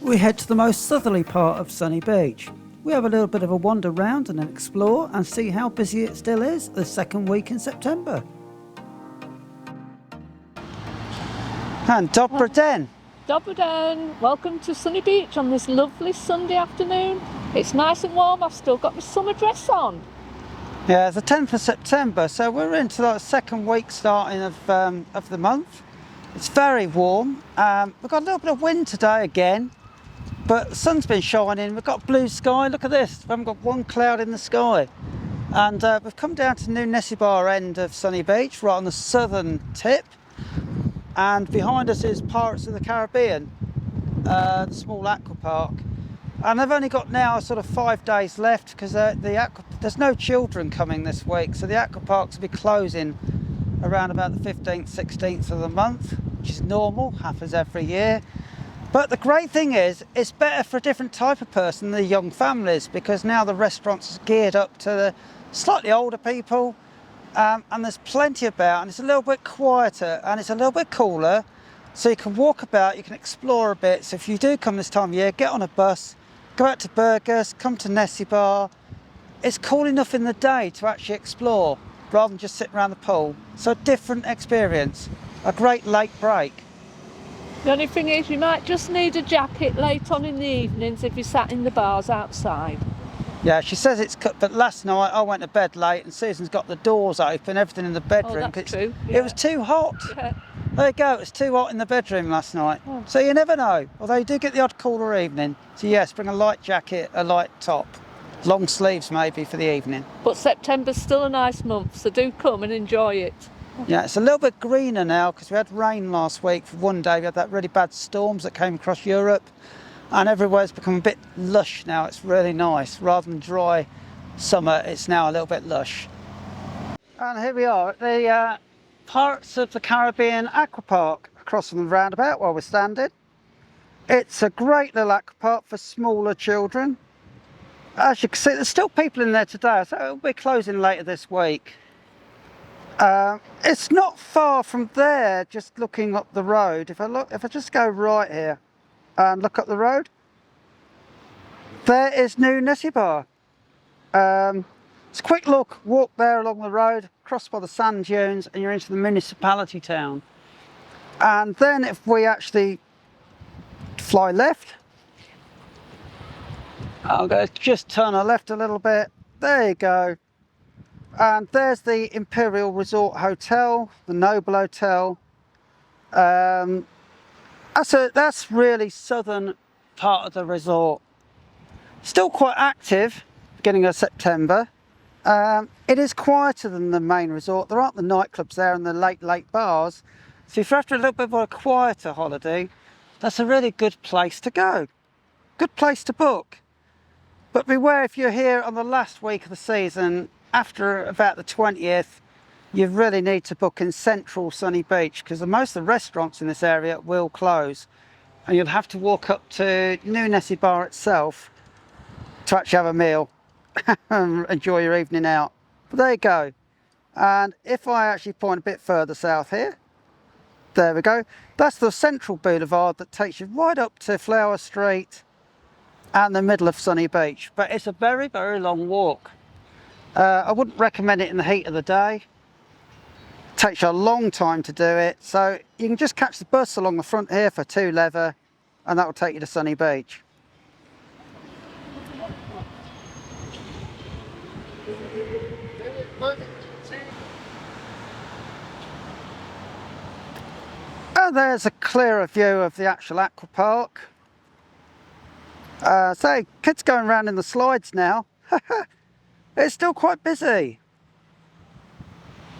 we head to the most southerly part of Sunny Beach. We have a little bit of a wander round and explore and see how busy it still is the second week in September. And Dobry den. Dobry den. Welcome to Sunny Beach on this lovely Sunday afternoon. It's nice and warm. I've still got my summer dress on. Yeah, it's the 10th of September, so we're into the second week starting of the month. It's very warm. We've got a little bit of wind today again, but the sun's been shining. We've got blue sky. Look at this. We haven't got one cloud in the sky. And we've come down to New Nessebar end of Sunny Beach, right on the southern tip. And behind us is Pirates of the Caribbean, the small aqua park. And they've only got now sort of 5 days left because there's no children coming this week. So the aqua parks will be closing around about the 15th, 16th of the month, which is normal, happens every year. But the great thing is, it's better for a different type of person, the young families, because now the restaurants are geared up to the slightly older people. And there's plenty about, and it's a little bit quieter and it's a little bit cooler, so you can walk about, you can explore a bit. So if you do come this time of year, get on a bus, go out to Burgos, come to Nessebar. It's cool enough in the day to actually explore rather than just sit around the pool. So a different experience, a great late break. The only thing is, you might just need a jacket late on in the evenings if you sat in the bars outside. Yeah, she says it's cut, but last night I went to bed late and Susan's got the doors open, everything in the bedroom. Oh, that's true. Yeah. It was too hot. Yeah. There you go, it was too hot in the bedroom last night. Oh. So you never know, although you do get the odd cooler evening. So yes, bring a light jacket, a light top, long sleeves maybe for the evening. But September's still a nice month, so do come and enjoy it. Yeah, it's a little bit greener now because we had rain last week for one day. We had that really bad storms that came across Europe. And everywhere's become a bit lush now. It's really nice. Rather than dry summer, it's now a little bit lush. And here we are at the Pirates of the Caribbean Aqua Park, across from the roundabout where we're standing. It's a great little aqua park for smaller children. As you can see, there's still people in there today, so it'll be closing later this week. It's not far from there, just looking up the road. If I just go right here and look up the road, there is New Nessebar. It's a quick walk there along the road, cross by the sand dunes, and you're into the municipality town. And then if we actually fly left, I'll go just turn our left a little bit. There you go. And there's the Imperial Resort Hotel, the Nobel Hotel. That's really southern part of the resort. Still quite active, beginning of September. It is quieter than the main resort. There aren't the nightclubs there and the late bars. So if you're after a little bit of a quieter holiday, that's a really good place to go. Good place to book. But beware, if you're here on the last week of the season, after about the 20th, you really need to book in central Sunny Beach because most of the restaurants in this area will close. And you'll have to walk up to New Nessebar itself to actually have a meal and enjoy your evening out. But there you go. And if I actually point a bit further south here, there we go. That's the central boulevard that takes you right up to Flower Street and the middle of Sunny Beach. But it's a very, very long walk. I wouldn't recommend it in the heat of the day. It takes you a long time to do it. So you can just catch the bus along the front here for £2 leather and that will take you to Sunny Beach. And there's a clearer view of the actual aqua park. So kids going around in the slides now. It's still quite busy.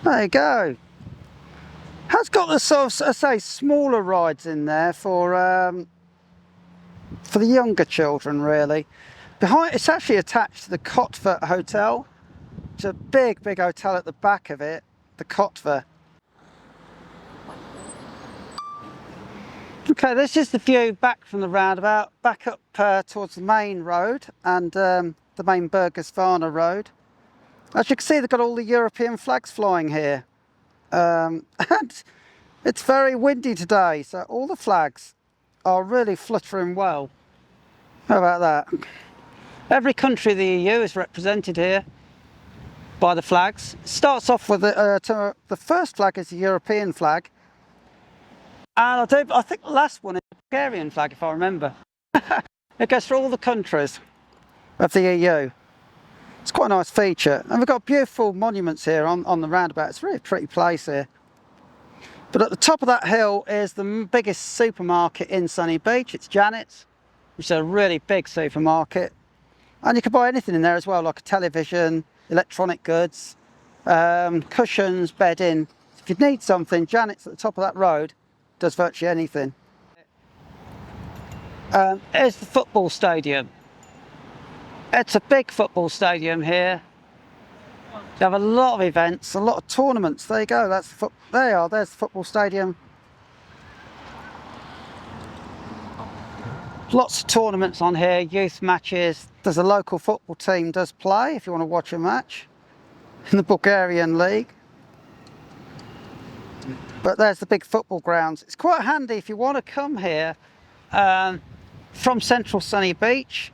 There you go. Has got the sort of, I say, smaller rides in there for the younger children, really. Behind, it's actually attached to the Kotva Hotel. It's a big hotel at the back of it, the Kotva. Okay, this is the view back from the roundabout, back up towards the main road and the main Burgos-Varna road. As you can see, they've got all the European flags flying here. And it's very windy today, so all the flags are really fluttering well. How about that? Every country of the EU is represented here by the flags. It starts off with the first flag is the European flag. And I think the last one is the Bulgarian flag, if I remember. It goes through all the countries of the EU. It's quite a nice feature. And we've got beautiful monuments here on the roundabout. It's a really pretty place here. But at the top of that hill is the biggest supermarket in Sunny Beach. It's Janet's, which is a really big supermarket. And you can buy anything in there as well, like a television, electronic goods, cushions, bedding. If you need something, Janet's at the top of that road does virtually anything. Here's the football stadium. It's a big football stadium here. They have a lot of events, a lot of tournaments. There you go. There's the football stadium. Lots of tournaments on here, youth matches. There's a local football team does play if you want to watch a match in the Bulgarian league. But there's the big football grounds. It's quite handy if you want to come here from central Sunny Beach.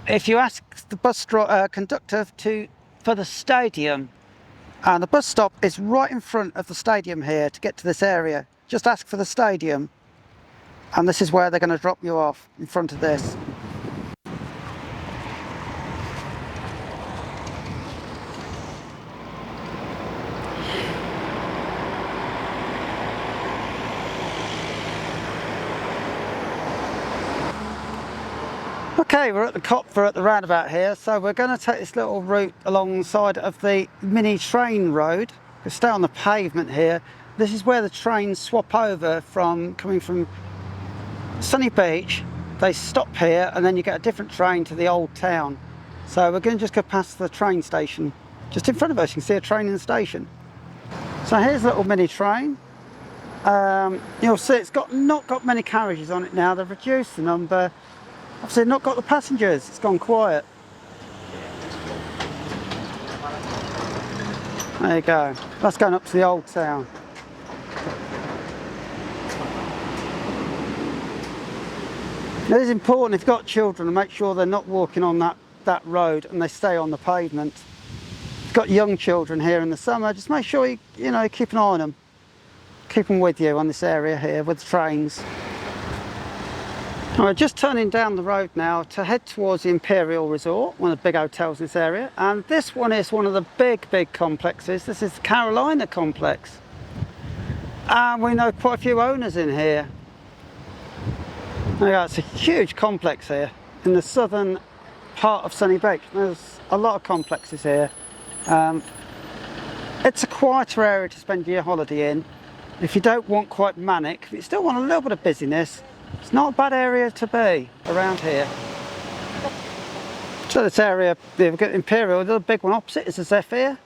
If you ask the bus conductor for the stadium, and the bus stop is right in front of the stadium here to get to this area, just ask for the stadium, and this is where they're going to drop you off, in front of this. Okay, we're at the roundabout here, so we're going to take this little route alongside of the mini train road. We'll stay on the pavement here. This is where the trains swap over coming from Sunny Beach. They stop here and then you get a different train to the old town. So we're going to just go past the train station. Just in front of us you can see a train in the station. So here's a little mini train. You'll see it's not got many carriages on it now. They've reduced the number. Obviously not got the passengers, it's gone quiet. There you go, that's going up to the old town. It is important if you've got children to make sure they're not walking on that road and they stay on the pavement. If you've got young children here in the summer, just make sure you keep an eye on them. Keep them with you on this area here with the trains. We're just turning down the road now to head towards the Imperial Resort, one of the big hotels in this area. And this one is one of the big complexes. This is the Carolina complex. And we know quite a few owners in here. There you go, it's a huge complex here in the southern part of Sunny Beach. There's a lot of complexes here. It's a quieter area to spend your holiday in. If you don't want quite manic, if you still want a little bit of busyness, it's not a bad area to be around here. So this area, we've got Imperial, the other big one opposite is the Zephyr.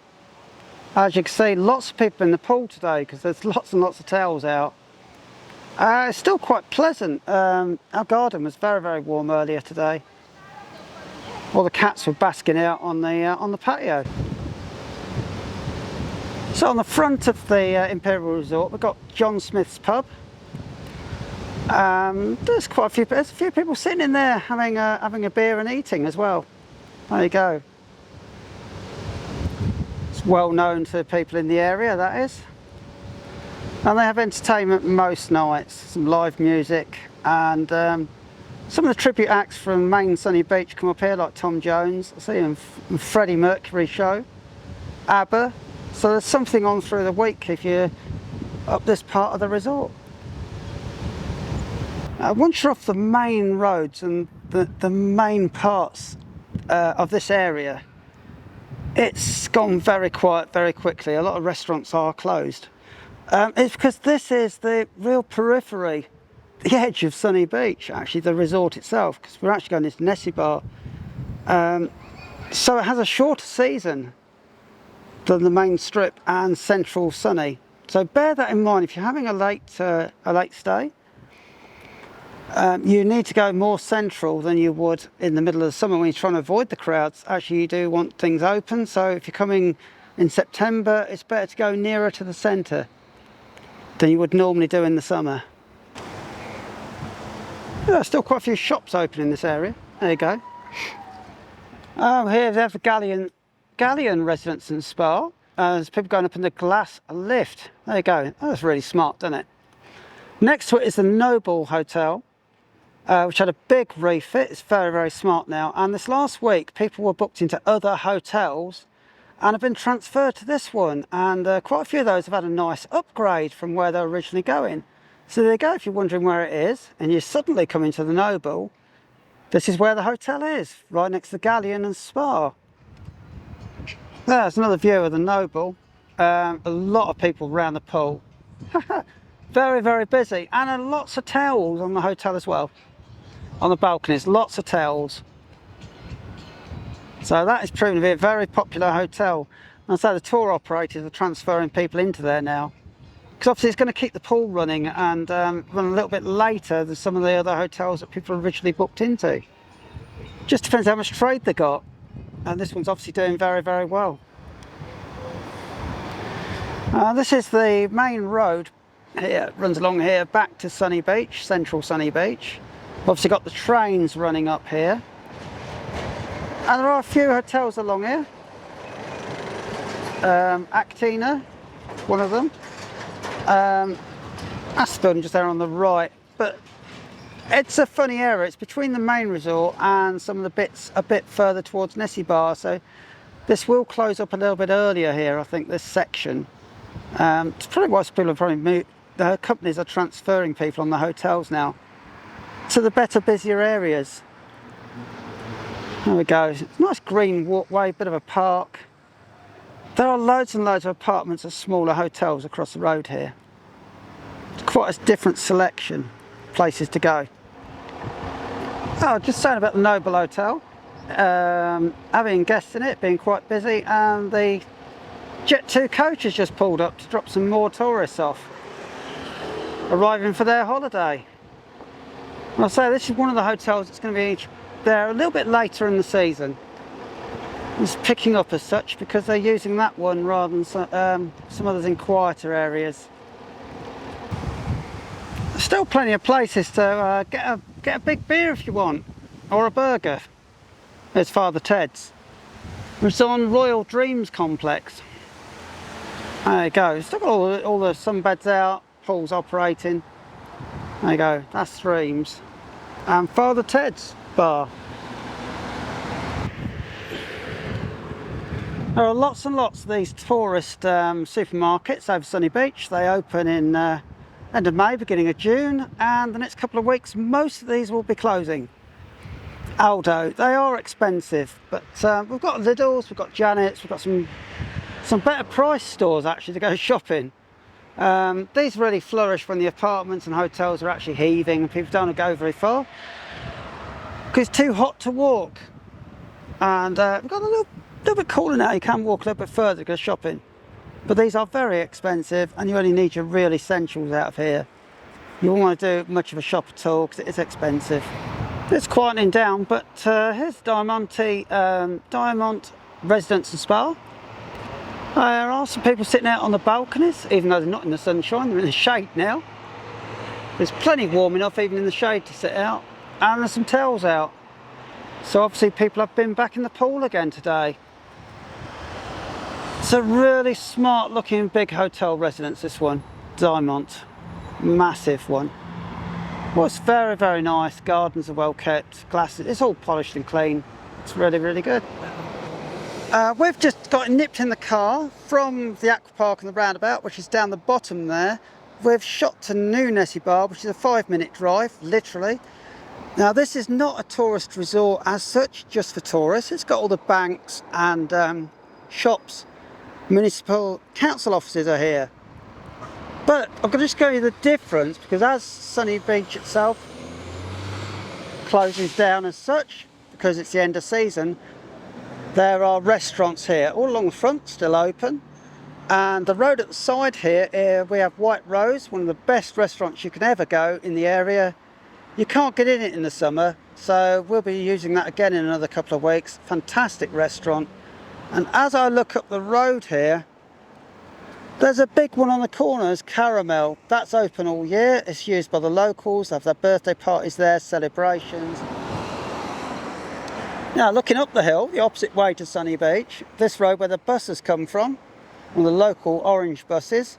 As you can see, lots of people in the pool today because there's lots and lots of towels out. It's still quite pleasant. Our garden was very warm earlier today. All the cats were basking out on the patio. So on the front of the Imperial Resort, we've got John Smith's pub. There's a few people sitting in there having a beer and eating as well. There you go. It's well known to people in the area, that is. And they have entertainment most nights, some live music, and some of the tribute acts from main Sunny Beach come up here, like Tom Jones. I see him in Freddie Mercury show, ABBA. So there's something on through the week if you're up this part of the resort. Once you're off the main roads and the main parts of this area, it's gone very quiet very quickly. A lot of restaurants are closed. It's because this is the real periphery, the edge of Sunny Beach, actually, the resort itself, because we're actually going into Nessebar. So it has a shorter season than the main strip and central Sunny. So bear that in mind if you're having a late stay. You need to go more central than you would in the middle of the summer when you're trying to avoid the crowds. Actually, you do want things open, so if you're coming in September, it's better to go nearer to the centre than you would normally do in the summer. There are still quite a few shops open in this area. There you go. Oh, here they have the Galleon Residence and Spa. There's people going up in the glass lift. There you go. Oh, that's really smart, doesn't it? Next to it is the Nobel Hotel, which had a big refit. It's very, very smart now. And this last week, people were booked into other hotels and have been transferred to this one. And quite a few of those have had a nice upgrade from where they were originally going. So there you go. If you're wondering where it is, and you suddenly come into the Nobel, this is where the hotel is, right next to the Galleon and Spa. There's another view of the Nobel. A lot of people around the pool. Very, very busy. And lots of towels on the hotel as well. On the balconies, lots of towels. So that is proving to be a very popular hotel. And so the tour operators are transferring people into there now. Because obviously it's going to keep the pool running and run a little bit later than some of the other hotels that people originally booked into. Just depends how much trade they got. And this one's obviously doing very, very well. This is the main road here. It runs along here back to Sunny Beach, central Sunny Beach. Obviously got the trains running up here. And there are a few hotels along here. Actina, one of them. That's the building just there on the right, but it's a funny area. It's between the main resort and some of the bits a bit further towards Nessebar, so this will close up a little bit earlier here, I think, this section. It's probably why people are probably moved. The companies are transferring people on the hotels now to the better, busier areas. There we go. Nice green walkway, bit of a park. There are loads and loads of apartments and smaller hotels across the road here. It's quite a different selection of places to go. Oh, just saying about the Nobel Hotel. Having guests in it, being quite busy, and the Jet 2 coach has just pulled up to drop some more tourists off, arriving for their holiday. And I'll say this is one of the hotels that's going to be there a little bit later in the season. It's picking up as such because they're using that one rather than some others in quieter areas. There's still plenty of places to get a big beer if you want, or a burger. There's Father Ted's. It's on Royal Dreams Complex. There you go. Still got all the sunbeds out, pools operating. There you go. That's Dreams. And Father Ted's bar. There are lots and lots of these tourist supermarkets over Sunny Beach. They open in end of May, beginning of June, and the next couple of weeks most of these will be closing. Aldo, they are expensive, but we've got Lidl's, we've got Janet's, we've got some better price stores actually to go shopping. These really flourish when the apartments and hotels are actually heaving and people don't want to go very far because it's too hot to walk. And we've got a little bit cooler now. You can walk a little bit further to go shopping, but these are very expensive and you only need your real essentials out of here. You won't want to do much of a shop at all because it is expensive. It's quieting down, but here's Diamond Residence and Spa. There are some people sitting out on the balconies, even though they're not in the sunshine, they're in the shade now. There's plenty warm enough even in the shade to sit out, and there's some towels out. So obviously people have been back in the pool again today. It's a really smart looking big hotel residence, this one, Diamond, massive one. Well, it's very, very nice. Gardens are well kept, glasses, it's all polished and clean. It's really, really good. We've just got nipped in the car from the aqua park and the roundabout, which is down the bottom there. We've shot to New Nessebar, which is a 5-minute drive, literally. Now, this is not a tourist resort as such, just for tourists. It's got all the banks and shops. Municipal council offices are here. But I'm going to just show you the difference, because as Sunny Beach itself closes down as such, because it's the end of season, there are restaurants here, all along the front, still open. And the road at the side here, we have White Rose, one of the best restaurants you can ever go in the area. You can't get in it in the summer, so we'll be using that again in another couple of weeks. Fantastic restaurant. And as I look up the road here, there's a big one on the corners, Caramel. That's open all year. It's used by the locals. They have their birthday parties there, celebrations. Now looking up the hill, the opposite way to Sunny Beach, this road where the buses come from, one of the local orange buses,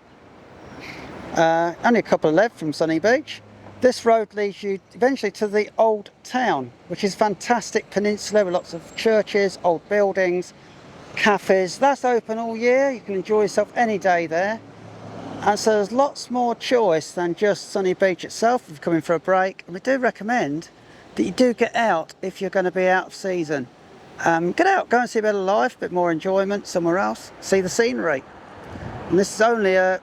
only a couple left from Sunny Beach. This road leads you eventually to the old town, which is a fantastic peninsula with lots of churches, old buildings, cafes. That's open all year, you can enjoy yourself any day there. And so there's lots more choice than just Sunny Beach itself if you're coming for a break. And we do recommend that you do get out if you're going to be out of season. Get out, go and see a bit of life, a bit more enjoyment somewhere else, see the scenery. And this is only a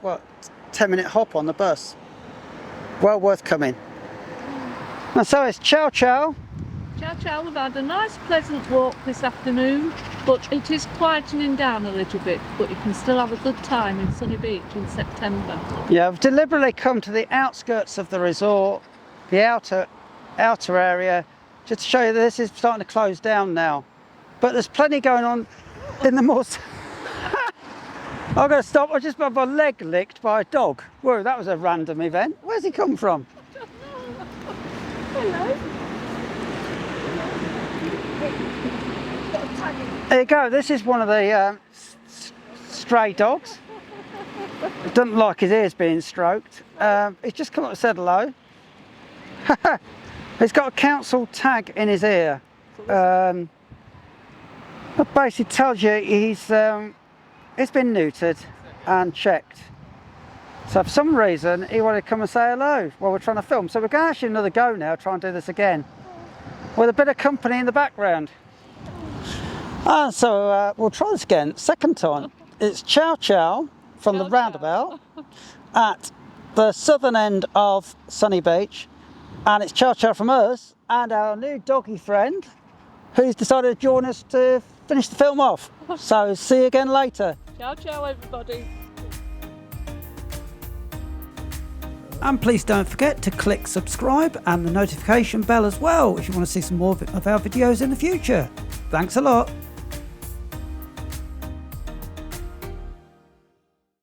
10-minute hop on the bus. Well worth coming. And so it's ciao ciao. Ciao ciao, we've had a nice pleasant walk this afternoon, but it is quietening down a little bit, but you can still have a good time in Sunny Beach in September. Yeah, I've deliberately come to the outskirts of the resort, the outer area, just to show you that this is starting to close down now. But there's plenty going on in the more... I've got to stop, I just had my leg licked by a dog. Whoa, that was a random event. Where's he come from? Hello. There you go, this is one of the stray dogs. He doesn't like his ears being stroked. He's just come up and said hello. He's got a council tag in his ear. That basically tells you he's been neutered and checked. So for some reason he wanted to come and say hello while we're trying to film. So we're going to actually another go now, try and do this again. With a bit of company in the background. And so we'll try this again, second time. It's ciao ciao from the roundabout at the southern end of Sunny Beach. And it's ciao ciao from us and our new doggy friend who's decided to join us to finish the film off. So see you again later. Ciao ciao everybody. And please don't forget to click subscribe and the notification bell as well if you want to see some more of our videos in the future. Thanks a lot.